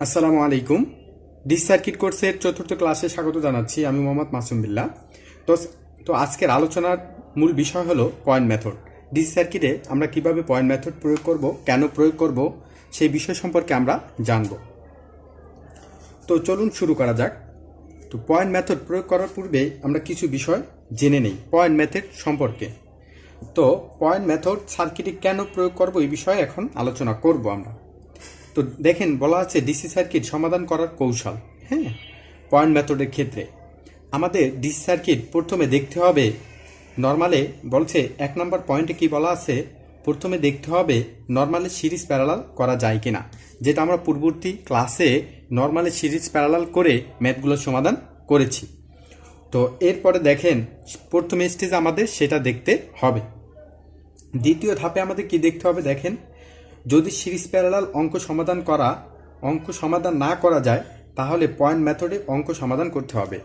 আসসালামু আলাইকুম। DC circuit কোর্সের চতুর্থ ক্লাসে স্বাগত জানাচ্ছি। আমি মোহাম্মদ মাসুম বিল্লাহ। তো তো আজকের আলোচনার মূল বিষয় হলো পয়েন্ট মেথড। ডিসি সার্কিটে আমরা কিভাবে পয়েন্ট মেথড প্রয়োগ করব, কেন প্রয়োগ করব, সেই বিষয় সম্পর্কে আমরা জানব। তো চলুন শুরু করা যাক। তো পয়েন্ট মেথড প্রয়োগ করার পূর্বে আমরা কিছু বিষয় জেনে নেই পয়েন্ট মেথড সম্পর্কে। তো পয়েন্ট মেথড সার্কিটে কেন প্রয়োগ করব এই বিষয়ে এখন আলোচনা করব আমরা। তো দেখেন, বলা আছে ডিসি সার্কিট সমাধান করার কৌশল। হ্যাঁ, পয়েন্ট মেথডের ক্ষেত্রে আমাদের ডিসি সার্কিট প্রথমে দেখতে হবে। নর্মালে বলছে 1 নম্বর পয়েন্টে কি বলা আছে, প্রথমে দেখতে হবে নর্মালে সিরিজ প্যারালাল করা যায় কিনা, যেটা আমরা পূর্ববর্তী ক্লাসে নর্মালে সিরিজ প্যারালাল করে ম্যাথগুলো সমাধান করেছি। তো এরপরে দেখেন, প্রথম স্টেজ আমাদের সেটা দেখতে হবে। দ্বিতীয় ধাপে আমাদের কি দেখতে হবে, দেখেন যদি সিরিজ প্যারালাল অঙ্ক সমাধান না করা যায়, তাহলে পয়েন্ট মেথডে অঙ্ক সমাধান করতে হবে।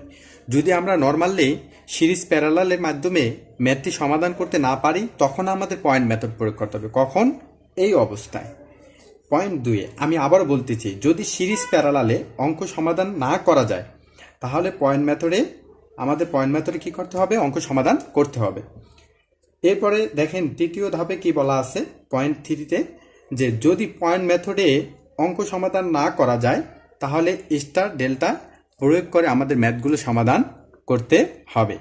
যদি আমরা নর্মালি সিরিজ প্যারালালের মাধ্যমে ম্যাথটি সমাধান করতে না পারি, তখন আমাদের পয়েন্ট মেথড প্রয়োগ করতে হবে। কখন? এই অবস্থায়। পয়েন্ট 2 আমি আবার বলতেছি, যদি সিরিজ প্যারালালে অঙ্ক সমাধান না করা যায়, তাহলে আমাদের পয়েন্ট মেথডে কী করতে হবে, অঙ্ক সমাধান করতে হবে। এরপরে দেখেন তৃতীয় ধাপে কি বলা আছে পয়েন্ট 3-তে, যে যদি পয়েন্ট মেথডে অঙ্ক সমাধান না করা যায়, তাহলে স্টার ডেল্টা প্রয়োগ করে আমাদের ম্যাথগুলো সমাধান করতে হবে।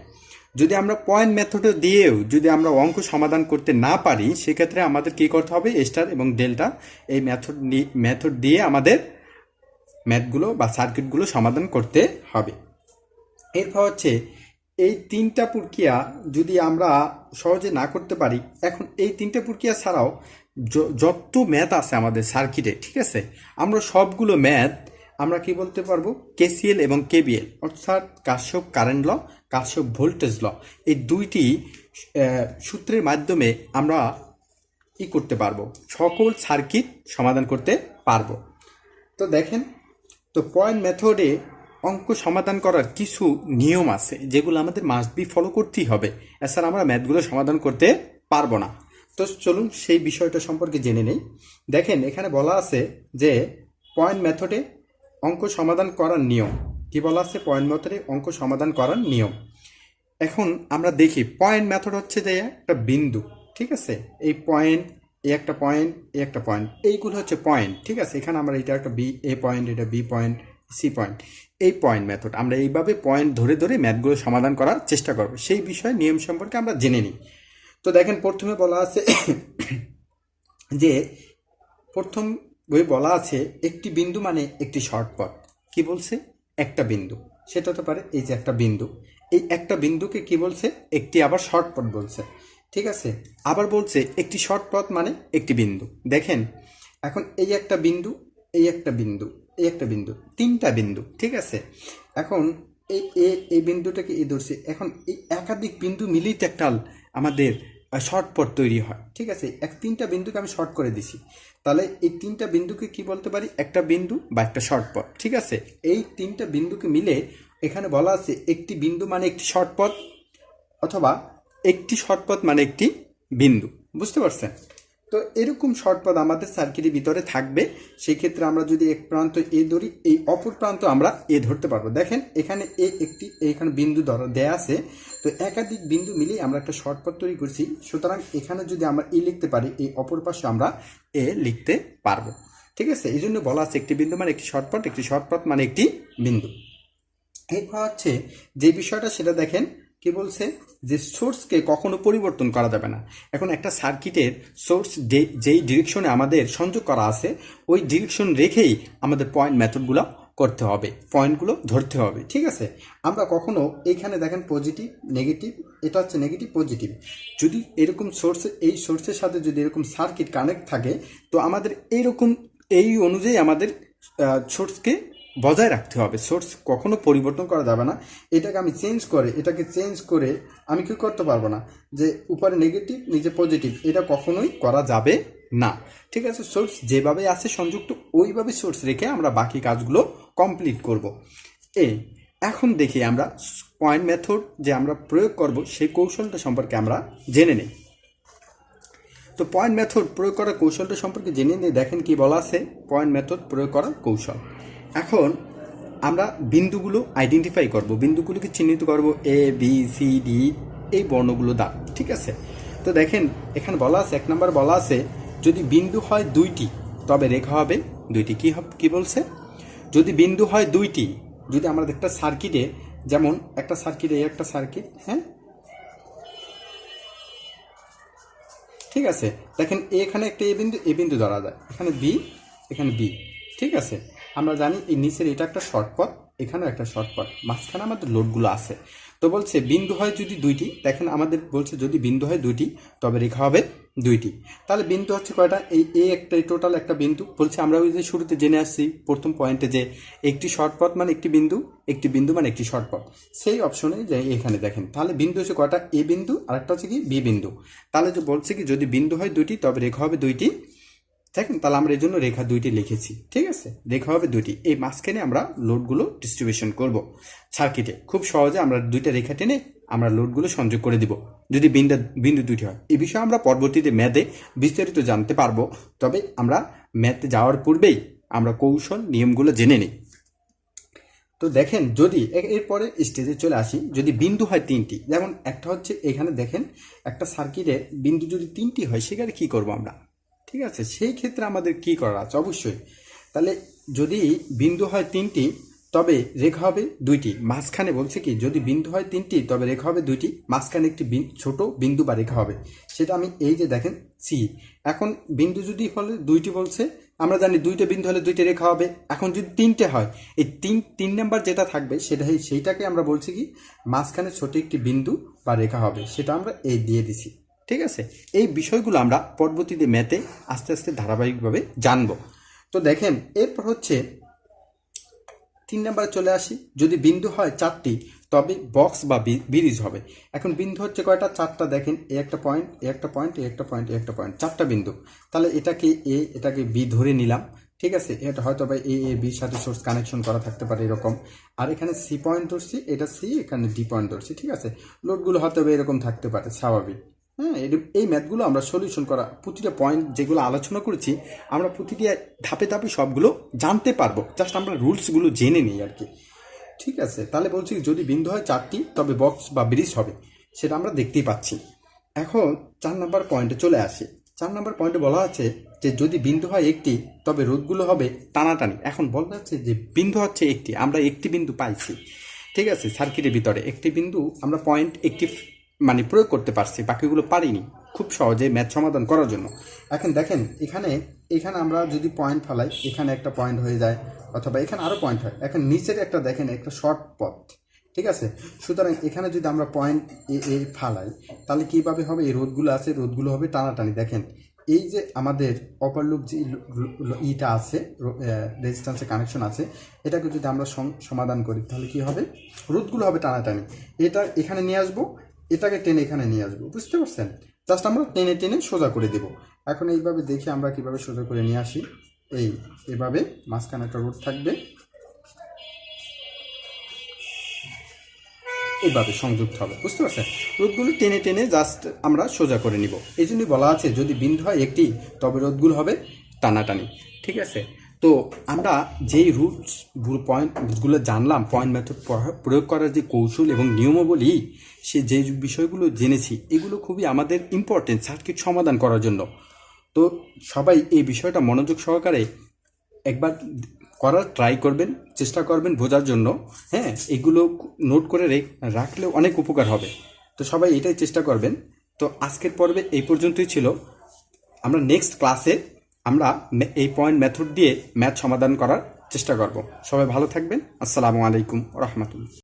যদি আমরা পয়েন্ট মেথডে দিয়েও যদি আমরা অঙ্ক সমাধান করতে না পারি, সেক্ষেত্রে আমাদের কি করতে হবে, স্টার এবং ডেল্টা এই মেথড দিয়ে আমাদের ম্যাথগুলো বা সার্কিটগুলো সমাধান করতে হবে। এরপর হচ্ছে এই 3টা প্রক্রিয়া যদি আমরা সহজে না করতে পারি, এখন এই 3টা প্রক্রিয়া ছাড়াও যত ম্যাথ আছে আমাদের সার্কিটে, ঠিক আছে, আমরা সবগুলো ম্যাথ আমরা কি বলতে পারবো, কেসিএল এবং কেবিএল, অর্থাৎ কার্শফ কারেন্ট ল, কার্শফ ভোল্টেজ ল, এই দুইটি সূত্রের মাধ্যমে আমরা কি করতে পারবো, সকল সার্কিট সমাধান করতে পারবো। তো দেখেন, তো পয়েন্ট মেথডে অঙ্ক সমাধান করার কিছু নিয়ম আছে, যেগুলো আমাদের মাস্ট বি ফলো করতেই হবে, এছাড়া আমরা ম্যাথগুলো সমাধান করতে পারবো না। তো চলুন সেই বিষয়টা সম্পর্কে জেনে নেই। দেখেন এখানে বলা আছে যে পয়েন্ট মেথডে অঙ্ক সমাধান করার নিয়ম। কি বলা আছে, পয়েন্ট মেথডে অঙ্ক সমাধান করার নিয়ম। এখন আমরা দেখি পয়েন্ট মেথড হচ্ছে যে একটা বিন্দু, ঠিক আছে, এই পয়েন্ট, এই একটা পয়েন্ট, এই একটা পয়েন্ট, এইগুলো হচ্ছে পয়েন্ট, ঠিক আছে। এখানে আমরা এটা একটা এ পয়েন্ট, এটা বি পয়েন্ট, সি পয়েন্ট, এই পয়েন্ট মেথড আমরা এইভাবে পয়েন্ট ধরে ধরে ম্যাথগুলো সমাধান করার চেষ্টা করব। সেই বিষয়ে নিয়ম সম্পর্কে আমরা জেনে নিই। তো দেখেন প্রথমে বলা আছে যে প্রথম বই বলা আছে একটি বিন্দু মানে একটি শর্ট পথ। কি বলছে, একটা বিন্দু, সেটা হতে পারে এই যে একটা বিন্দু, এই একটা বিন্দুকে কি বলছে, একটি আবার শর্ট পথ বলছে, ঠিক আছে। আবার বলছে একটি শর্ট পথ মানে একটি বিন্দু। দেখেন এখন এই একটা বিন্দু, এই একটা বিন্দু, এই একটা বিন্দু, 3টা বিন্দু, ঠিক আছে। এখন এই বিন্দুটাকে এই ধরছে, এখন এই একাধিক বিন্দু মিলিয়ে তো একটা আমাদের শর্ট পথ তৈরি হয়, ঠিক আছে। 3টা বিন্দুকে আমি শর্ট করে দিছি, তাহলে এই 3টা বিন্দুকে কি বলতে পারি, একটা বিন্দু বা একটা শর্ট পথ, ঠিক আছে। এই 3টা বিন্দুকে মিলে এখানে বলা আছে একটি বিন্দু মানে একটি শর্ট পথ, অথবা একটি শর্ট পথ মানে একটি বিন্দু। বুঝতে পারছেন? তো এরকম শর্ট পথ আমাদের সার্কিটের ভিতরে থাকবে। সেক্ষেত্রে আমরা যদি এক প্রান্ত এ ধরি, এই অপর প্রান্ত আমরা এ ধরতে পারবো। দেখেন এখানে এখানে বিন্দু দেয়া আছে, তো একাধিক বিন্দু মিলে আমরা একটা শর্ট পথ তৈরি করছি। সুতরাং এখানে যদি আমরা এ লিখতে পারি, এই অপর পাশে আমরা এ লিখতে পারবো, ঠিক আছে। এই জন্য বলা আছে একটি বিন্দু মানে একটি শর্ট পথ, একটি শর্ট পথ মানে একটি বিন্দু। এরপর হচ্ছে যে বিষয়টা সেটা দেখেন, কি বলছে, যে সোর্সকে কখনো পরিবর্তন করা যাবে না। এখন একটা সার্কিটের সোর্স যেই ডিরেকশনে আমাদের সংযোগ করা আছে, ওই ডিরেকশন রেখেই আমাদের পয়েন্ট মেথডগুলো করতে হবে, পয়েন্টগুলো ধরতে হবে, ঠিক আছে। আমরা কখনো এইখানে দেখেন পজিটিভ নেগেটিভ, এটা হচ্ছে নেগেটিভ পজিটিভ, যদি এরকম এই সোর্সের সাথে যদি এরকম সার্কিট কানেক্ট থাকে, তো আমাদের এই অনুযায়ী আমাদের সোর্সকে বজায় রাখতে হবে। সোর্স কখনো পরিবর্তন করা যাবে না। এটাকে চেঞ্জ করে আমি কি করতে পারবো না, যে উপরে নেগেটিভ নিচে পজিটিভ, এটা কখনোই করা যাবে না, ঠিক আছে। সোর্স যেভাবে আছে সংযুক্ত, ওইভাবে সোর্স রেখে আমরা বাকি কাজগুলো কমপ্লিট করব। এখন দেখি আমরা পয়েন্ট মেথড যে আমরা প্রয়োগ করব, সেই কৌশলটা সম্পর্কে আমরা জেনে নিই। তো পয়েন্ট মেথড প্রয়োগ করার কৌশলটা সম্পর্কে জেনে নিয়ে দেখেন কি বলা আছে, পয়েন্ট মেথড প্রয়োগ করার কৌশল। এখন আমরা বিন্দুগুলো আইডেন্টিফাই করব, বিন্দুগুলোকে চিহ্নিত করব এ বি সি ডি এই বর্ণগুলো দ্বারা। ঠিক আছে, তো দেখেন এখানে বলা আছে, 1 নম্বর বলা আছে যদি বিন্দু হয় 2টি তবে রেখা হবে 2টি। কি বলছে? যদি বিন্দু হয় 2টি, যদি আমরা একটা সার্কিটে, যেমন একটা সার্কিটে একটা সার্কিট, হ্যাঁ ঠিক আছে, দেখেন এখানে একটা এ বিন্দু ধরা যায়, এখানে বি, এখানে বি। ঠিক আছে, আমরা জানি এই নিচের এটা একটা শর্ট পথ, এখানেও একটা শর্ট পথ, মাঝখানে আমাদের লোডগুলো আছে। তো বলছে বিন্দু হয় যদি 2টি, দেখেন আমাদের বলছে যদি বিন্দু হয় 2টি তবে রেখা হবে 2টি। তাহলে বিন্দু হচ্ছে কয়টা? এই একটা টোটাল একটা বিন্দু। বলছে আমরা ওই যে শুরুতে জেনে আসছি প্রথম পয়েন্টে যে একটি শর্ট পথ মানে একটি বিন্দু, একটি বিন্দু মানে একটি শর্ট পথ, সেই অপশনে যে এখানে দেখেন তাহলে বিন্দু হচ্ছে কয়টা? এ বিন্দু আর একটা হচ্ছে কি বি বিন্দু। তাহলে যে বলছে কি যদি বিন্দু হয় 2টি তবে রেখা হবে 2টি। দেখেন তাহলে আমরা এই জন্য রেখা 2টি লিখেছি। ঠিক আছে, রেখা হবে 2টি। এই মাঝখানে আমরা লোডগুলো ডিস্ট্রিবিউশন করব সার্কিটে। খুব সহজে আমরা 2টা রেখা টেনে আমরা লোডগুলো সংযোগ করে দিব যদি বিন্দু 2টি হয়। এই বিষয়ে আমরা পরবর্তীতে ম্যাথে বিস্তারিত জানতে পারবো, তবে আমরা ম্যাথে যাওয়ার পূর্বেই আমরা কৌশল নিয়মগুলো জেনে নিই। তো দেখেন যদি এরপরে স্টেজে চলে আসি, যদি বিন্দু হয় 3টি, যেমন একটা হচ্ছে এখানে দেখেন একটা সার্কিটে বিন্দু যদি 3টি হয় সেখানে কি করব আমরা? ঠিক আছে, সেই ক্ষেত্রে আমাদের কি করা আছে? অবশ্যই তাহলে যদি বিন্দু হয় 3টি তবে রেখা হবে 2টি। মাঝখানে বলছে কি যদি বিন্দু হয় 3টি তবে রেখা হবে 2টি, মাঝখানে একটি ছোট বিন্দু বা রেখা হবে, সেটা আমি এই যে দেখেন সি। এখন বিন্দু যদি হলে 2টি বলছে, আমরা জানি 2টা বিন্দু হলে 2টা রেখা হবে। এখন যদি 3টে হয়, এই তিন নাম্বার যেটা থাকবে সেইটাকে আমরা বলছি কি মাঝখানে ছোট একটি বিন্দু বা রেখা হবে, সেটা আমরা এই দিয়ে দিছি। ঠিক আছে, এই বিষয়গুলো আমরা পরবর্তীতে ম্যাথে আস্তে আস্তে ধারাবাহিকভাবে জানব। তো দেখেন এরপর হচ্ছে 3 নাম্বারে চলে আসি, যদি বিন্দু হয় 4টি তবে বক্স বা ব্রিজ হবে। এখন বিন্দু হচ্ছে কয়টা? 4টা। দেখেন এ একটা পয়েন্ট, এ একটা পয়েন্ট, এ একটা পয়েন্ট, এ একটা পয়েন্ট, 4টা বিন্দু। তাহলে এটাকে এ, এটাকে বি ধরে নিলাম। ঠিক আছে, এটা হয়তো বা এ বির সাথে সোর্স কানেকশন করা থাকতে পারে এরকম। আর এখানে সি পয়েন্ট ধরছি, এটা সি, এখানে ডি পয়েন্ট ধরছি। ঠিক আছে, লোডগুলো হয়তো বা এরকম থাকতে পারে, স্বাভাবিক। হ্যাঁ, এই ম্যাথগুলো আমরা সলিউশন করা, প্রতিটা পয়েন্ট যেগুলো আলোচনা করেছি আমরা প্রতিটি ধাপে ধাপে সবগুলো জানতে পারবো, জাস্ট আমরা রুলসগুলো জেনে নিই আর কি। ঠিক আছে, তাহলে বলছি যদি বিন্দু হয় 4টি তবে বক্স বা ব্রিজ হবে, সেটা আমরা দেখতেই পাচ্ছি। এখন 4 নম্বর পয়েন্টে চলে আসি। 4 নম্বর পয়েন্টে বলা আছে যে যদি বিন্দু হয় 1টি তবে রোধগুলো হবে টানাটানি। এখন বলা যাচ্ছে যে বিন্দু হচ্ছে 1টি, আমরা একটি বিন্দু পাইছি। ঠিক আছে, সার্কিটের ভিতরে একটি বিন্দু আমরা পয়েন্ট একটি মানে প্রয়োগ করতে পারছি, বাকিগুলো পারিনি খুব সহজে ম্যাথ সমাধান করার জন্য। এখন দেখেন এখানে আমরা যদি পয়েন্ট ফেলাই, এখানে একটা পয়েন্ট হয়ে যায়, অথবা এখানে আরও পয়েন্ট হয়। এখন নিচের একটা দেখেন একটা শর্ট পথ। ঠিক আছে, সুতরাং এখানে যদি আমরা পয়েন্ট এ ফালাই তাহলে কীভাবে হবে? এই রোধগুলো আছে, রোধগুলো হবে টানাটানি। দেখেন এই যে আমাদের অপার লুপ যে ইটা আছে, রেজিস্ট্যান্সের কানেকশন আছে, এটাকে যদি আমরা সমাধান করি তাহলে কি হবে? রোধগুলো হবে টানাটানি। এটা এখানে নিয়ে আসবো, এটাকে টেনে এখানে নিয়ে আসবো, বুঝতে পারছেন? জাস্ট আমরা টেনে টেনে সোজা করে দেব। এখন এইভাবে দেখি আমরা কিভাবে সোজা করে নিয়ে আসি। এভাবে মাঝখানে একটা রোড থাকবে, এইভাবে সংযুক্ত হবে, বুঝতে পারছেন? রোধগুলো টেনে টেনে জাস্ট আমরা সোজা করে নিব। এই জন্যই বলা আছে যদি বিন্দু হয় 1টি তবে রোধগুলো হবে টানাটানি। ঠিক আছে, তো আমরা যেই রুলস পয়েন্টগুলো জানলাম, পয়েন্ট মেথড প্রয়োগ করার যে কৌশল এবং নিয়মাবলী, যে বিষয়গুলো জেনেছি, এগুলো খুবই আমাদের ইম্পর্টেন্ট সার্কিট সমাধান করার জন্য। তো সবাই এই বিষয়টা মনোযোগ সহকারে একবার করার ট্রাই করবেন, চেষ্টা করবেন বোঝার জন্য। হ্যাঁ, এগুলো নোট করে রাখলে অনেক উপকার হবে। তো সবাই এটাই চেষ্টা করবেন। তো আজকের পর্বে এই পর্যন্তই ছিল। আমরা নেক্সট ক্লাসে আমরা এই পয়েন্ট মেথড দিয়ে ম্যাথ সমাধান করার চেষ্টা করব। সবাই ভালো থাকবেন। আসসালামু আলাইকুম রহমতুল্লাহ।